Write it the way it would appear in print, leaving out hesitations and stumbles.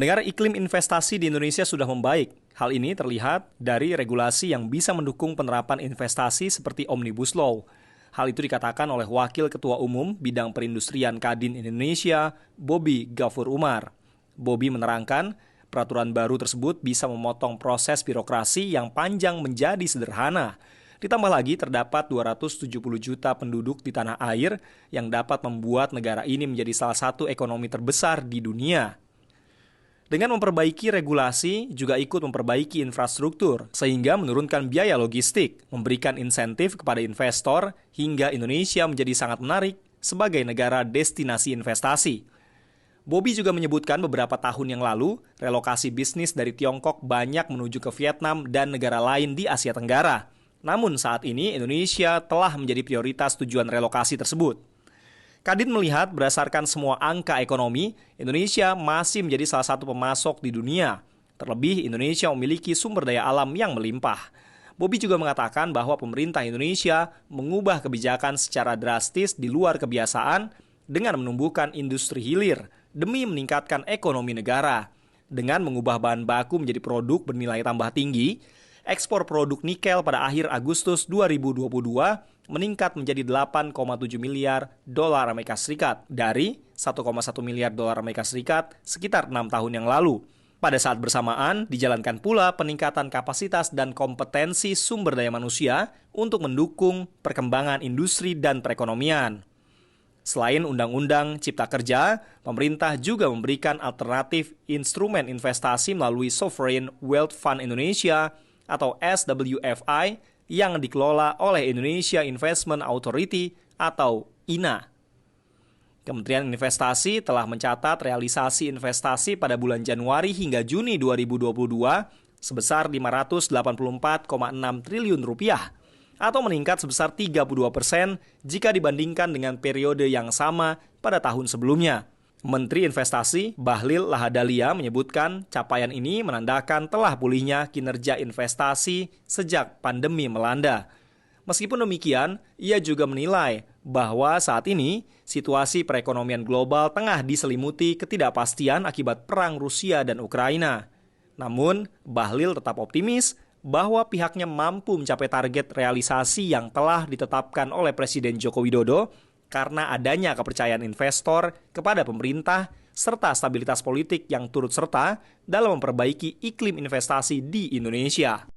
Pendengar, iklim investasi di Indonesia sudah membaik. Hal ini terlihat dari regulasi yang bisa mendukung penerapan investasi seperti Omnibus Law. Hal itu dikatakan oleh Wakil Ketua Umum Bidang Perindustrian Kadin Indonesia, Bobby Ghafur Umar. Bobby menerangkan, peraturan baru tersebut bisa memotong proses birokrasi yang panjang menjadi sederhana. Ditambah lagi terdapat 270 juta penduduk di tanah air yang dapat membuat negara ini menjadi salah satu ekonomi terbesar di dunia. Dengan memperbaiki regulasi, juga ikut memperbaiki infrastruktur, sehingga menurunkan biaya logistik, memberikan insentif kepada investor, hingga Indonesia menjadi sangat menarik sebagai negara destinasi investasi. Bobby juga menyebutkan beberapa tahun yang lalu, relokasi bisnis dari Tiongkok banyak menuju ke Vietnam dan negara lain di Asia Tenggara. Namun saat ini Indonesia telah menjadi prioritas tujuan relokasi tersebut. Kadin melihat berdasarkan semua angka ekonomi, Indonesia masih menjadi salah satu pemasok di dunia. Terlebih, Indonesia memiliki sumber daya alam yang melimpah. Bobby juga mengatakan bahwa pemerintah Indonesia mengubah kebijakan secara drastis di luar kebiasaan dengan menumbuhkan industri hilir demi meningkatkan ekonomi negara. Dengan mengubah bahan baku menjadi produk bernilai tambah tinggi, ekspor produk nikel pada akhir Agustus 2022 meningkat menjadi 8,7 miliar dolar Amerika Serikat dari 1,1 miliar dolar Amerika Serikat sekitar 6 tahun yang lalu. Pada saat bersamaan, dijalankan pula peningkatan kapasitas dan kompetensi sumber daya manusia untuk mendukung perkembangan industri dan perekonomian. Selain Undang-Undang Cipta Kerja, pemerintah juga memberikan alternatif instrumen investasi melalui Sovereign Wealth Fund Indonesia atau SWFI yang dikelola oleh Indonesia Investment Authority atau INA. Kementerian Investasi telah mencatat realisasi investasi pada bulan Januari hingga Juni 2022 sebesar 584,6 triliun rupiah atau meningkat sebesar 32% jika dibandingkan dengan periode yang sama pada tahun sebelumnya. Menteri Investasi Bahlil Lahadalia menyebutkan capaian ini menandakan telah pulihnya kinerja investasi sejak pandemi melanda. Meskipun demikian, ia juga menilai bahwa saat ini situasi perekonomian global tengah diselimuti ketidakpastian akibat perang Rusia dan Ukraina. Namun, Bahlil tetap optimis bahwa pihaknya mampu mencapai target realisasi yang telah ditetapkan oleh Presiden Joko Widodo karena adanya kepercayaan investor kepada pemerintah serta stabilitas politik yang turut serta dalam memperbaiki iklim investasi di Indonesia.